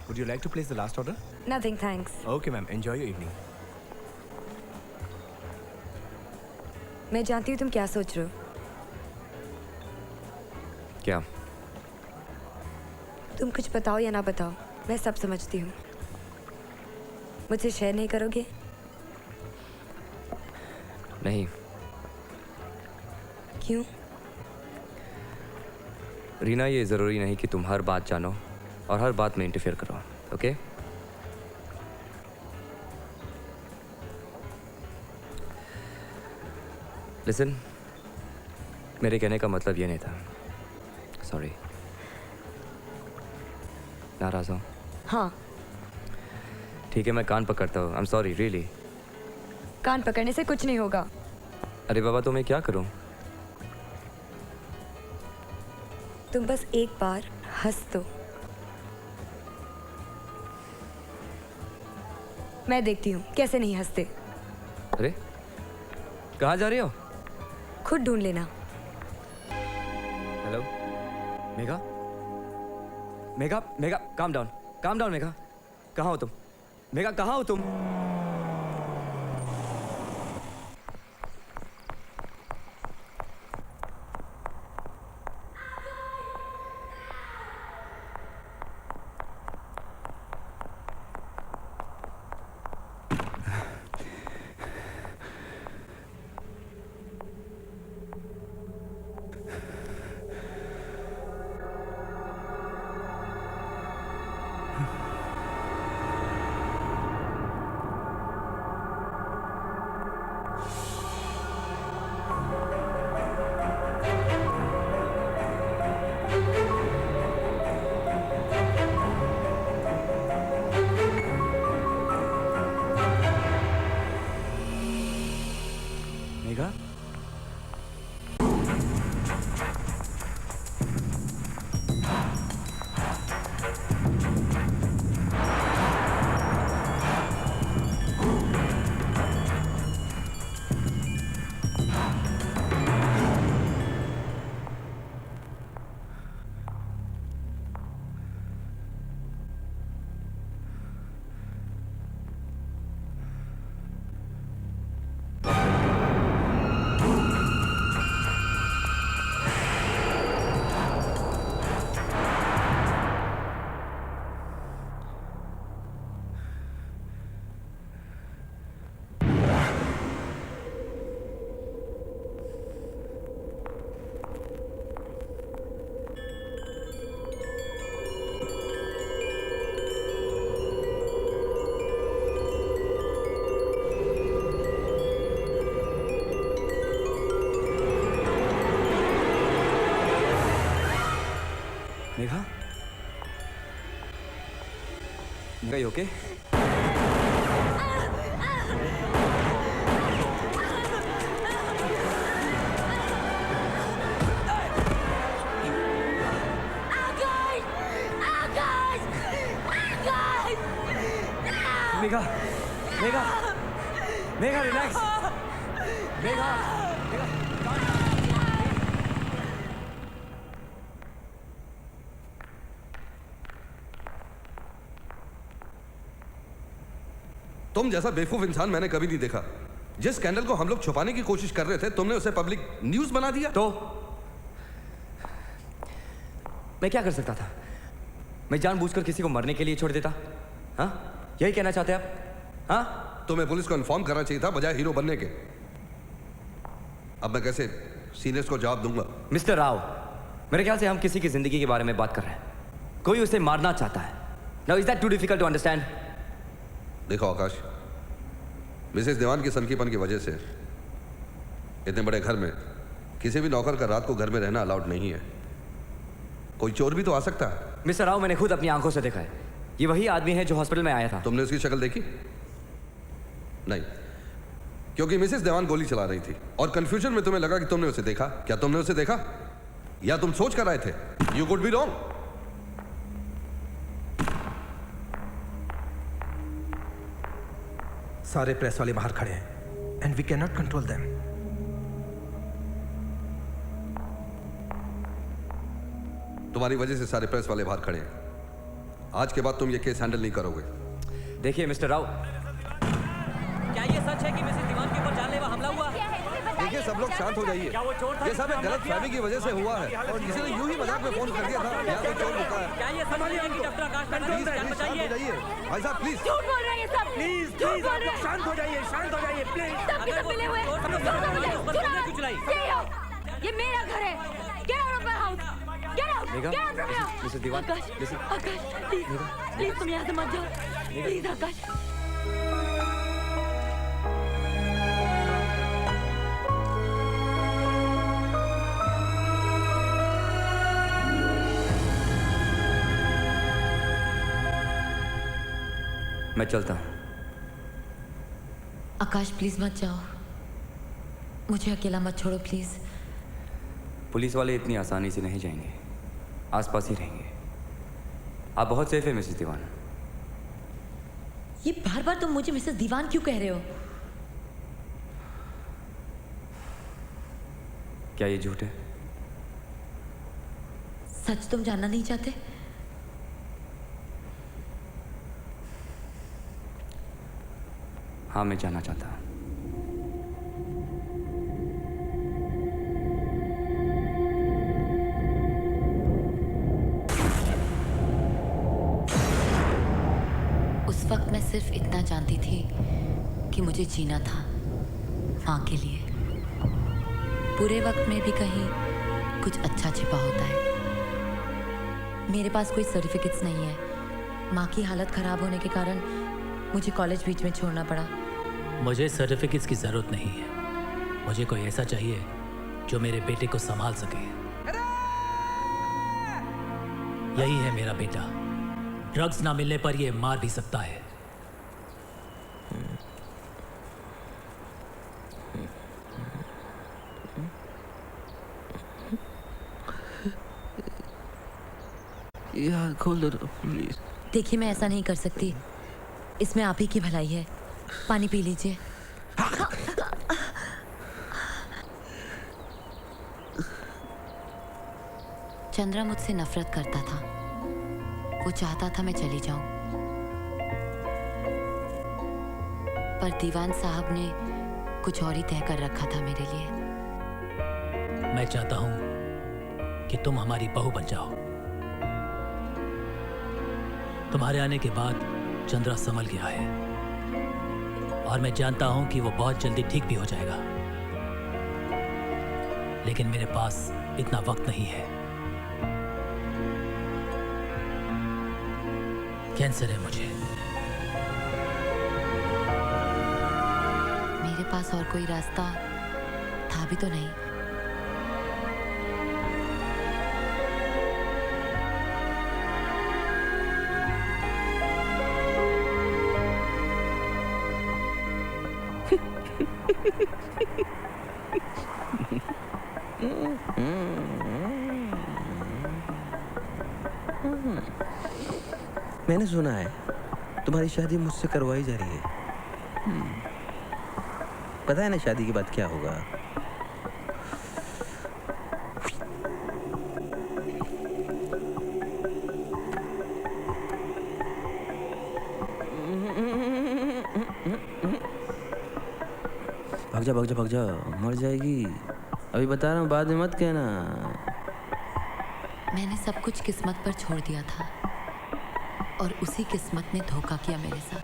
Would you like to place the last order? Nothing, thanks. Okay, ma'am. Enjoy your evening. मैं जानती हूँ तुम क्या सोच रहे हो। क्या? तुम कुछ बताओ या ना बताओ, मैं सब समझती हूँ। मुझसे शेयर नहीं करोगे? नहीं। क्यों? रीना, ये ज़रूरी नहीं कि तुम हर बात जानो और हर बात में इंटरफेयर करो, ओके? लिसन, मेरे कहने का मतलब ये नहीं था। सॉरी। नाराज़ हो? हाँ। ठीक है, मैं कान पकड़ता हूँ। I am sorry, really. कान पकड़ने से कुछ नहीं होगा। अरे बाबा, तो मैं क्या करूँ? तुम बस एक बार हंस दो। मैं देखती हूँ कैसे नहीं हंसते। अरे कहाँ जा रही हो? खुद ढूंढ लेना। Hello Megha? Megha, Megha, calm down Megha. कहाँ हो तुम? मेघा, कहाँ हो तुम? Megha? Megha? Megha, you okay? Megha, Megha, Megha, relax. Megha, Megha, तुम जैसा बेवकूफ इंसान मैंने कभी नहीं देखा। जिस स्कैंडल को हम लोग छुपाने की कोशिश कर रहे थे, तुमने उसे पब्लिक न्यूज बना दिया। तो मैं क्या कर सकता था? मैं जानबूझकर किसी को मरने के लिए छोड़ देता? हाँ, यही कहना चाहते आप? हाँ, तुम्हें पुलिस को इन्फॉर्म करना चाहिए था बजाय हीरो बनने के। अब मैं कैसे सीनियर्स को जवाब दूंगा? मिस्टर राव, मेरे ख्याल से हम किसी की जिंदगी के बारे में बात कर रहे हैं। कोई उसे मारना चाहता है। Now is that too difficult to understand? देखो आकाश, मिसेस देवान की सनकीपन की वजह से इतने बड़े घर में किसी भी नौकर का रात को घर में रहना अलाउड नहीं है। कोई चोर भी तो आ सकता है। मिस्टर राव, मैंने खुद अपनी आंखों से देखा है। ये वही आदमी है जो हॉस्पिटल में आया था। तुमने उसकी शक्ल देखी? नहीं, क्योंकि मिसेस देवान गोली चला रही थी और कंफ्यूजन में तुम्हें लगा कि तुमने उसे देखा। क्या तुमने उसे देखा या तुम सोच कर आए थे? You could be wrong. सारे प्रेस वाले बाहर खड़े हैं and we can not control them. तुम्हारी वजह से सारे प्रेस वाले बाहर खड़े हैं आज के बाद तुम ये केस हैंडल नहीं करोगे। देखिए मिस्टर राव, क्या ये सच है कि मिसेस दीवान के ऊपर जानलेवा हमला हुआ? देखिए सब लोग शांत हो जाइए। ये सब एक गलत फहमी की वजह से हुआ है और किसी ने यूं ही मजाक में फोन कर दिया था। यहाँ कोई चोर रुका है। क्या ये सच है कि डॉक्टर आकाश ने प्लीज जान शांत हो बचाई है? जाइए भाई साहब, प्लीज। झूठ बोल रहे हैं ये सब। प्लीज झूठ प्लीज बोल आप रहे लोग हैं। शांत हो जाइए प्लीज। सब के सब मिले हुए हैं। क्यों चलाई? Get out! ये मेरा घर है। Get out of my house. Get out. Nigam, Get out from here. Mrs Diwan, Akash, listen. Akash, please तुम यहाँ से मत जाओ। प्लीज आकाश। मैं चलता हूँ। आकाश प्लीज मत जाओ, मुझे अकेला मत छोड़ो प्लीज। पुलिस वाले इतनी आसानी से नहीं जाएंगे, आसपास ही रहेंगे। आप बहुत सेफ है मिसेस दीवान। ये बार बार तुम मुझे मिसेस दीवान क्यों कह रहे हो? क्या ये झूठ है? सच तुम जानना नहीं चाहते? हाँ, मैं जानना चाहता हूँ। उस वक्त मैं सिर्फ इतना जानती थी कि मुझे जीना था माँ के लिए। पूरे वक्त में भी कहीं कुछ अच्छा छिपा होता है। मेरे पास कोई सर्टिफिकेट्स नहीं है। माँ की हालत खराब होने के कारण मुझे कॉलेज बीच में छोड़ना पड़ा। मुझे सर्टिफिकेट्स की जरूरत नहीं है। मुझे कोई ऐसा चाहिए जो मेरे बेटे को संभाल सके। यही है मेरा बेटा। ड्रग्स ना मिलने पर यह मार भी सकता है। यार खोल दो प्लीज। देखिए मैं ऐसा नहीं कर सकती। इसमें आप ही की भलाई है। पानी पी लीजिए। चंद्रा मुझसे नफरत करता था। वो चाहता था मैं चली जाऊं, पर दीवान साहब ने कुछ और ही तय कर रखा था मेरे लिए। मैं चाहता हूं कि तुम हमारी बहू बन जाओ। तुम्हारे आने के बाद चंद्रा संभल गया है और मैं जानता हूं कि वो बहुत जल्दी ठीक भी हो जाएगा। लेकिन मेरे पास इतना वक्त नहीं है। कैंसर है मुझे। मेरे पास और कोई रास्ता था भी तो नहीं। मैंने सुना है तुम्हारी शादी मुझसे करवाई जा रही है। पता है ना शादी के बाद क्या होगा? भाग जा भाग जा भाग जा, मर जाएगी। अभी बता रहा हूँ, बाद में मत कहना। मैंने सब कुछ किस्मत पर छोड़ दिया था और उसी किस्मत ने धोखा किया मेरे साथ।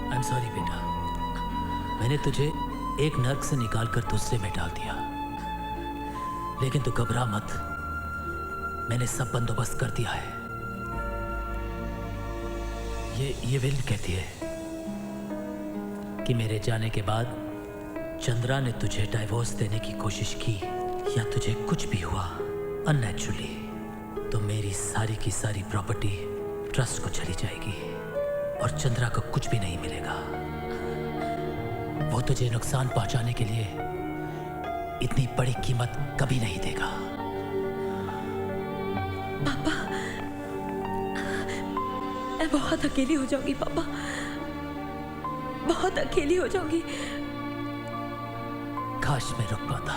आई एम सॉरी बेटा। मैंने तुझे एक नर्क से निकालकर दूसरे में डाल दिया। लेकिन तू घबरा मत, मैंने सब बंदोबस्त कर दिया है। ये विल कहती है कि मेरे जाने के बाद चंद्रा ने तुझे डाइवोर्स देने की कोशिश की या तुझे कुछ भी हुआ अननेचुरली, तो मेरी सारी की सारी प्रॉपर्टी ट्रस्ट को चली जाएगी और चंद्रा को कुछ भी नहीं मिलेगा। वो तुझे नुकसान पहुंचाने के लिए इतनी बड़ी कीमत कभी नहीं देगा। पापा, मैं बहुत अकेली हो जाऊंगी पापा, बहुत अकेली हो जाऊंगी। काश मैं रुक पाता।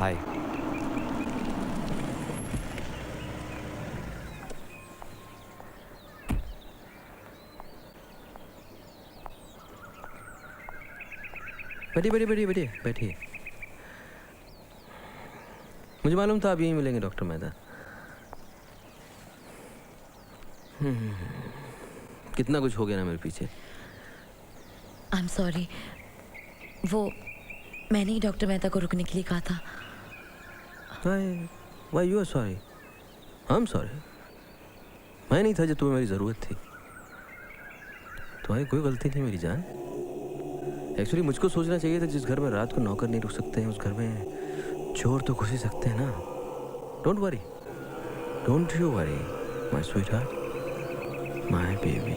हाय। बैठिए बैठिए बैठिए बैठिए बैठिए। मुझे मालूम था आप यहीं मिलेंगे डॉक्टर मेहता। कितना कुछ हो गया ना मेरे पीछे। आई एम सॉरी, वो मैंने ही डॉक्टर मेहता को रुकने के लिए कहा था। Why you are sorry? I am sorry. मैं नहीं था जब तुम्हें मेरी ज़रूरत थी। तुम्हारी कोई गलती नहीं मेरी जान। एक्चुअली मुझको सोचना चाहिए था, जिस घर में रात को नौकर नहीं रुक सकते हैं उस घर में चोर तो घुस ही सकते हैं ना। Don't worry, don't you worry my sweet heart, my baby.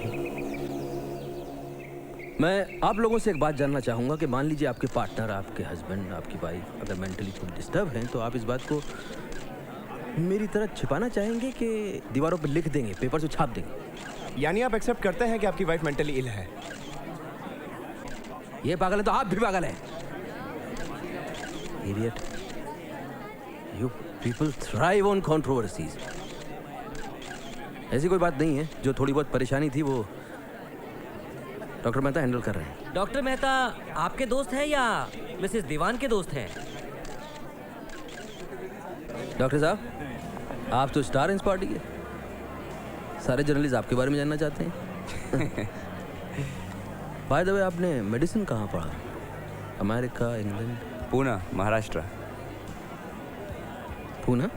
मैं आप लोगों से एक बात जानना चाहूँगा कि मान लीजिए आपके पार्टनर, आपके हस्बैंड, आपकी वाइफ अगर मेंटली थोड़ी डिस्टर्ब हैं, तो आप इस बात को मेरी तरह छिपाना चाहेंगे कि दीवारों पर लिख देंगे, पेपर से छाप देंगे? यानी आप एक्सेप्ट करते हैं कि आपकी वाइफ मेंटली इल है? ये पागल है तो आप भी पागल हैं। Idiot. You people thrive on controversies. ऐसी कोई बात नहीं है। जो थोड़ी बहुत परेशानी थी वो डॉक्टर मेहता हैंडल कर रहे हैं। डॉक्टर मेहता आपके दोस्त हैं या मिसेस दीवान के दोस्त हैं? डॉक्टर साहब, आप तो स्टार हैं इस पार्टी के। सारे जर्नलिस्ट आपके बारे में जानना चाहते हैं। बाय द वे, आपने मेडिसिन कहाँ पढ़ा? America, England? Poona, Maharashtra. Poona?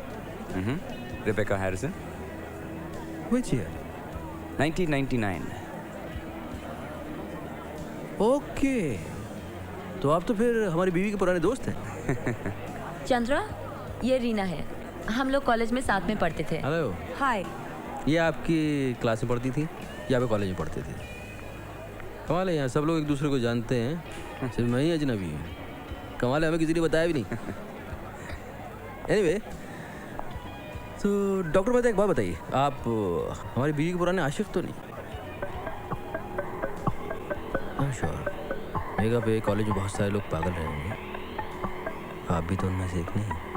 Rebecca Harrison. Which year? 1999। Okay, तो आप तो फिर हमारी बीवी के पुराने दोस्त हैं। चंद्रा, ये रीना है, हम लोग कॉलेज में साथ में पढ़ते थे। हेलो। हाय। ये आपकी क्लास में पढ़ती थी या आप कॉलेज में पढ़ते थे? कमाल है, यहाँ सब लोग एक दूसरे को जानते हैं, सिर्फ मैं ही अजनबी हूँ। कमाल है, हमें किसी ने बताया भी नहीं। एनीवे, तो डॉक्टर मेहता एक बात बताइए, आप हमारी बीवी के पुराने आशिक तो नहीं? हाँ श्योर। मेगा पे कॉलेज में बहुत सारे लोग पागल रहे होंगे, आप भी तो उनमें से एक नहीं।